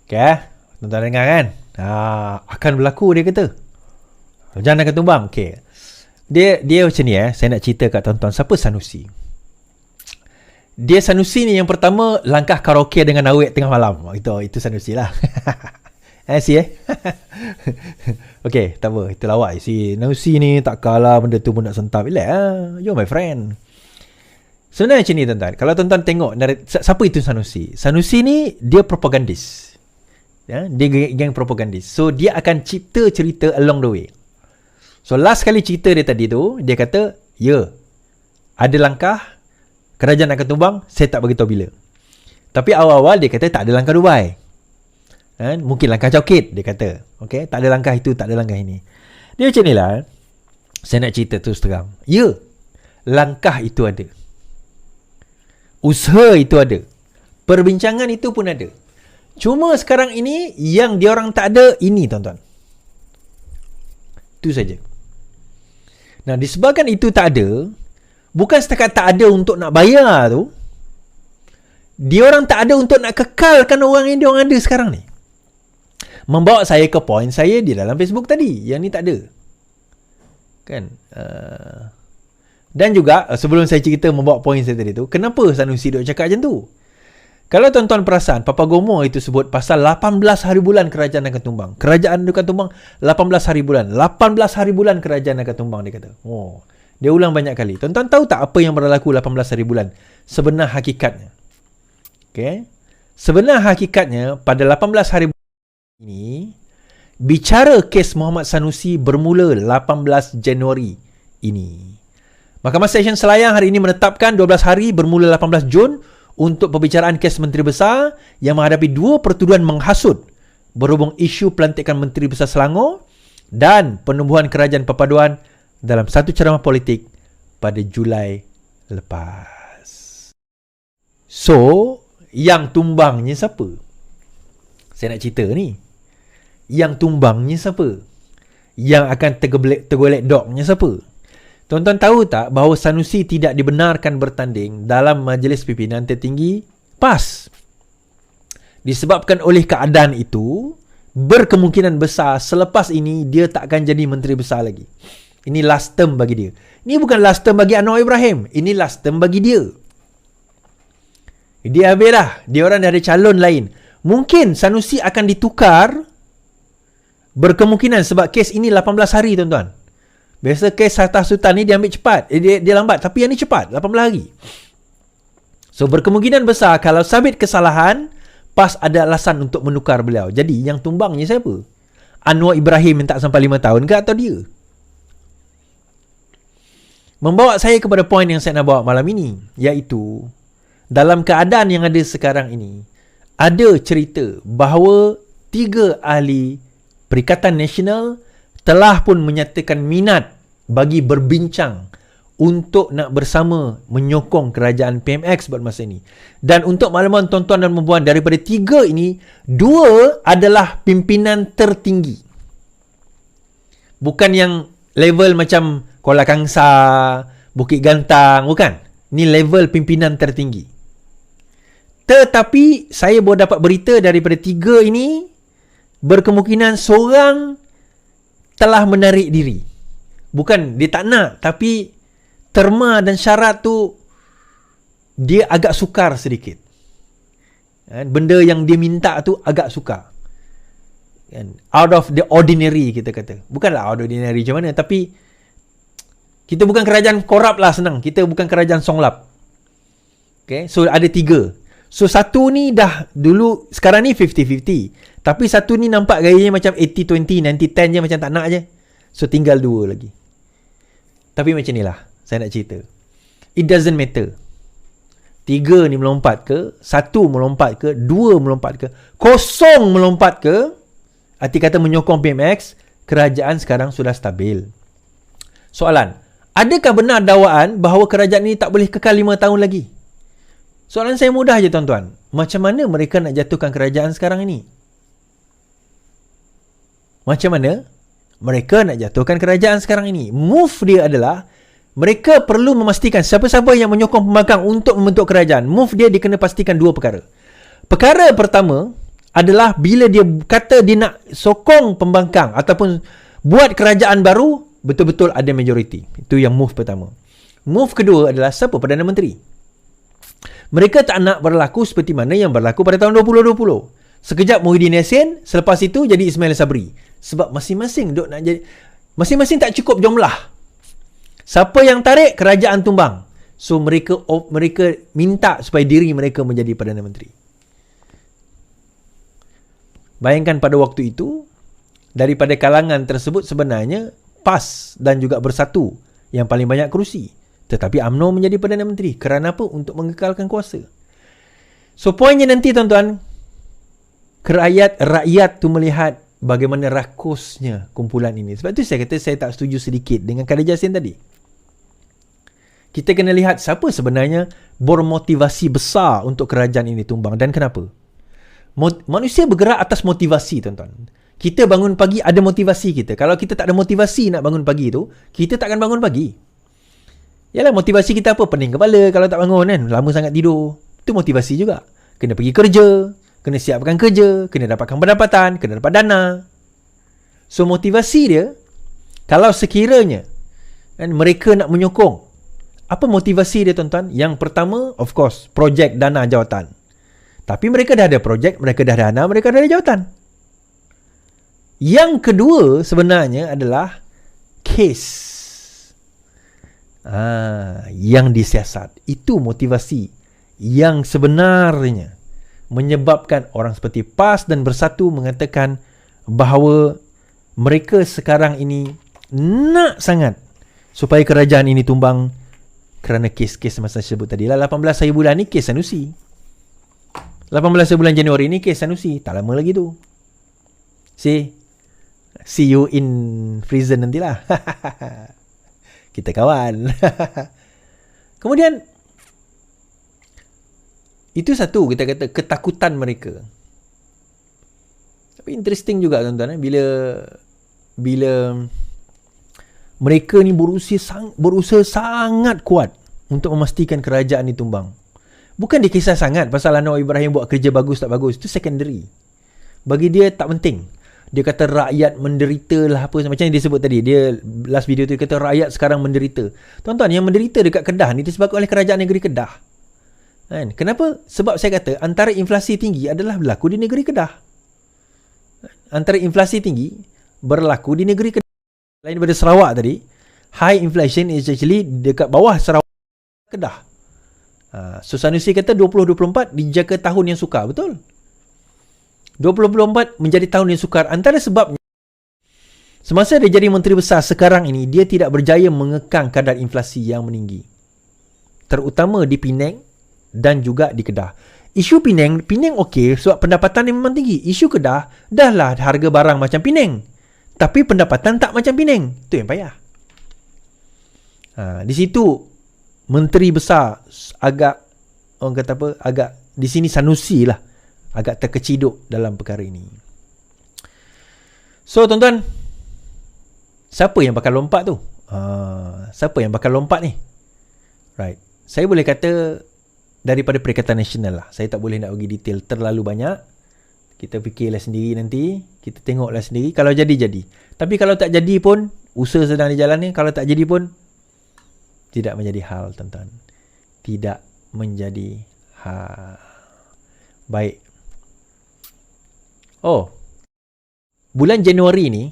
Okay, tuan-tuan dengar kan? Akan berlaku, dia kata. Kerajaan akan tumbang. Okay. Dia macam ni saya nak cerita kat tuan-tuan. Siapa Sanusi? Dia Sanusi ni yang pertama langkah karaoke dengan awet tengah malam. Itu Sanusi lah. Okay, tak apa. Itu lawak. Sanusi ni tak kalah benda tu pun nak sentap. You're my friend. Sebenarnya macam ni tuan-tuan. Kalau tuan-tuan tengok siapa itu Sanusi? Sanusi ni dia propagandis. Dia geng propagandis. So dia akan cipta cerita along the way. So last kali cerita dia tadi tu, dia kata, ada langkah kerajaan akan tumbang, saya tak beritahu bila. Tapi awal-awal dia kata tak ada langkah Dubai. Mungkin langkah cokit, dia kata. Okay, tak ada langkah itu, tak ada langkah ini. Dia macam ni lah. Saya nak cerita terus terang. Langkah itu ada. Usaha itu ada. Perbincangan itu pun ada. Cuma sekarang ini, yang diorang tak ada, ini tuan-tuan. Itu saja. Nah, disebabkan itu tak ada, bukan setakat tak ada untuk nak bayar tu, diorang tak ada untuk nak kekalkan orang yang diorang ada sekarang ni. Membawa saya ke poin saya di dalam Facebook tadi. Yang ni tak ada. Kan? Dan juga, sebelum saya cerita membawa poin saya tadi tu, kenapa Sanusi duk cakap macam tu? Kalau tuan-tuan perasan, Papa Gomo itu sebut pasal 18 hari bulan kerajaan akan tumbang. Kerajaan akan tumbang 18 hari bulan. 18 hari bulan kerajaan akan tumbang, dia kata. Dia ulang banyak kali. Tuan-tuan tahu tak apa yang berlaku 18 hari bulan? Sebenar hakikatnya. Okay? Sebenar hakikatnya, pada 18 hari bulan ini, bicara kes Muhammad Sanusi bermula 18 Januari ini. Mahkamah Session Selayang hari ini menetapkan 12 hari bermula 18 Jun untuk pembicaraan kes Menteri Besar yang menghadapi 2 pertuduhan menghasut berhubung isu pelantikan Menteri Besar Selangor dan penubuhan kerajaan perpaduan dalam satu ceramah politik pada Julai lepas. So, yang tumbangnya siapa? Saya nak cerita ni. Yang tumbangnya siapa? Yang akan tergolek dognya siapa? Tuan-tuan tahu tak bahawa Sanusi tidak dibenarkan bertanding dalam Majlis Pimpinan Tertinggi PAS? Disebabkan oleh keadaan itu, berkemungkinan besar selepas ini dia tak akan jadi Menteri Besar lagi. Ini last term bagi dia. Ini bukan last term bagi Anwar Ibrahim. Ini last term bagi dia. Dia habis dah. Dia orang dah ada calon lain. Mungkin Sanusi akan ditukar, berkemungkinan sebab kes ini 18 hari tuan-tuan. Biasa kes Hatta Sultan ni dia ambil cepat. Dia lambat. Tapi yang ni cepat. 18 hari. So berkemungkinan besar kalau sabit kesalahan, PAS ada alasan untuk menukar beliau. Jadi yang tumbangnya siapa? Anwar Ibrahim yang tak sampai 5 tahun ke atau dia? Membawa saya kepada poin yang saya nak bawa malam ini. Iaitu, dalam keadaan yang ada sekarang ini, ada cerita bahawa 3 ahli Perikatan Nasional telah pun menyatakan minat bagi berbincang untuk nak bersama menyokong kerajaan PMX buat masa ini. Dan untuk makluman tuan-tuan dan puan-puan, daripada 3 ini, 2 adalah pimpinan tertinggi. Bukan yang level macam Kuala Kangsar, Bukit Gantang, bukan. Ni level pimpinan tertinggi. Tetapi saya baru dapat berita daripada 3 ini, berkemungkinan seorang telah menarik diri. Bukan dia tak nak, tapi terma dan syarat tu dia agak sukar sedikit. Benda yang dia minta tu agak sukar. Out of the ordinary, kita kata. Bukanlah out of the ordinary macam mana, tapi kita bukan kerajaan korup lah, senang. Kita bukan kerajaan songlap. Okay, so ada 3. So satu ni dah dulu, sekarang ni 50-50. Tapi satu ni nampak gayanya macam 80-20, 90-10 je, macam tak nak je. So tinggal 2 lagi. Tapi macam ni lah saya nak cerita. It doesn't matter 3 ni melompat ke, 1 melompat ke, 2 melompat ke, 0 melompat ke, arti kata menyokong PMX, kerajaan sekarang sudah stabil. Soalan, adakah benar dakwaan bahawa kerajaan ini tak boleh kekal 5 tahun lagi? Soalan saya mudah je tuan-tuan. Macam mana mereka nak jatuhkan kerajaan sekarang ini? Macam mana mereka nak jatuhkan kerajaan sekarang ini? Move dia adalah, mereka perlu memastikan siapa-siapa yang menyokong pembangkang untuk membentuk kerajaan. Move dia kena pastikan 2 perkara. Perkara pertama adalah bila dia kata dia nak sokong pembangkang ataupun buat kerajaan baru, betul-betul ada majoriti. Itu yang move pertama. Move kedua adalah siapa? Perdana Menteri. Mereka tak nak berlaku seperti mana yang berlaku pada tahun 2020. Sekejap Muhyiddin Yassin, selepas itu jadi Ismail Sabri. Sebab masing-masing duk nak jadi, masing-masing tak cukup jumlah. Siapa yang tarik, kerajaan tumbang. So mereka minta supaya diri mereka menjadi Perdana Menteri. Bayangkan pada waktu itu, daripada kalangan tersebut sebenarnya PAS dan juga Bersatu yang paling banyak kerusi. Tetapi UMNO menjadi Perdana Menteri. Kerana apa? Untuk mengekalkan kuasa. So poinnya nanti tuan-tuan, rakyat tu melihat bagaimana rakusnya kumpulan ini. Sebab tu saya kata saya tak setuju sedikit dengan Khairul Jazim tadi. Kita kena lihat siapa sebenarnya bermotivasi besar untuk kerajaan ini tumbang dan kenapa. Manusia bergerak atas motivasi, tuan-tuan. Kita bangun pagi ada motivasi kita. Kalau kita tak ada motivasi nak bangun pagi tu, kita takkan bangun pagi. Yalah, motivasi kita apa? Pening kepala kalau tak bangun kan. Lama sangat tidur. Itu motivasi juga. Kena pergi kerja, kena siapkan kerja, kena dapatkan pendapatan, kena dapat dana. So motivasi dia, kalau sekiranya kan, mereka nak menyokong, apa motivasi dia, tuan-tuan? Yang pertama, of course, projek dana jawatan. Tapi mereka dah ada projek, mereka dah ada dana, mereka dah ada jawatan. Yang kedua sebenarnya adalah kes yang disiasat. Itu motivasi yang sebenarnya menyebabkan orang seperti PAS dan Bersatu mengatakan bahawa mereka sekarang ini nak sangat supaya kerajaan ini tumbang kerana kes-kes masa saya sebut tadi lah. 18 hari bulan ni kes Sanusi. 18 hari bulan Januari ni kes Sanusi. Tak lama lagi tu. See you in prison nantilah. Kita kawan. Kemudian itu satu, kita kata ketakutan mereka. Tapi interesting juga, tuan-tuan, bila mereka ni berusaha sangat kuat untuk memastikan kerajaan ni tumbang. Bukan dia kisah sangat pasal Anwar Ibrahim buat kerja bagus tak bagus, itu secondary. Bagi dia tak penting. Dia kata rakyat menderita lah apa, macam yang dia sebut tadi. Dia last video tu dia kata rakyat sekarang menderita. Tuan-tuan, yang menderita dekat Kedah ni disebabkan oleh kerajaan negeri Kedah. Kan? Kenapa? Sebab saya kata antara inflasi tinggi adalah berlaku di negeri Kedah. Antara inflasi tinggi berlaku di negeri Kedah. Lain daripada Sarawak tadi, high inflation is actually dekat bawah Sarawak, Kedah. So Sanusi kata 2024 dijangka tahun yang sukar. Betul? 2024 menjadi tahun yang sukar. Antara sebabnya, semasa dia jadi Menteri Besar sekarang ini, dia tidak berjaya mengekang kadar inflasi yang meninggi. Terutama di Penang dan juga di Kedah. Isu Penang okey sebab pendapatan dia memang tinggi. Isu Kedah, dah lah harga barang macam Penang, tapi pendapatan tak macam Penang. Itu yang payah. Di situ Menteri Besar agak, orang kata apa, agak di sini Sanusi lah agak terkeciduk dalam perkara ini. So tuan-tuan, siapa yang bakal lompat tu? Siapa yang bakal lompat ni? Right. Saya boleh kata daripada Perikatan Nasional lah. Saya tak boleh nak bagi detail terlalu banyak. Kita fikirlah sendiri nanti. Kita tengoklah sendiri. Kalau jadi. Tapi kalau tak jadi pun, usaha sedang dijalan ni. Kalau tak jadi pun, tidak menjadi hal, tuan-tuan. Tidak menjadi hal. Baik. Bulan Januari ni,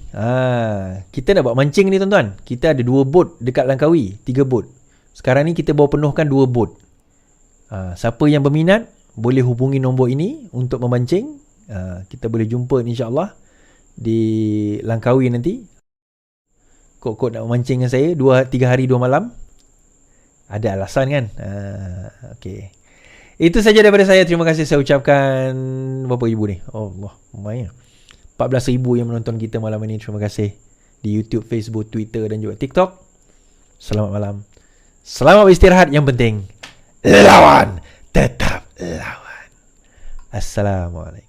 kita nak buat mancing ni, tuan-tuan. Kita ada 2 bot dekat Langkawi, 3 bot. Sekarang ni kita bawa penuhkan 2 bot. Siapa yang berminat boleh hubungi nombor ini untuk memancing. Kita boleh jumpa insya-Allah di Langkawi nanti. Kok nak memancing dengan saya 3 hari 2 malam. Ada alasan kan? Okey. Itu saja daripada saya. Terima kasih saya ucapkan. Berapa ribu ni? Allah, lumayan. 14,000 yang menonton kita malam ini. Terima kasih. Di YouTube, Facebook, Twitter dan juga TikTok. Selamat malam. Selamat beristirahat. Yang penting, lawan. Tetap lawan. Assalamualaikum.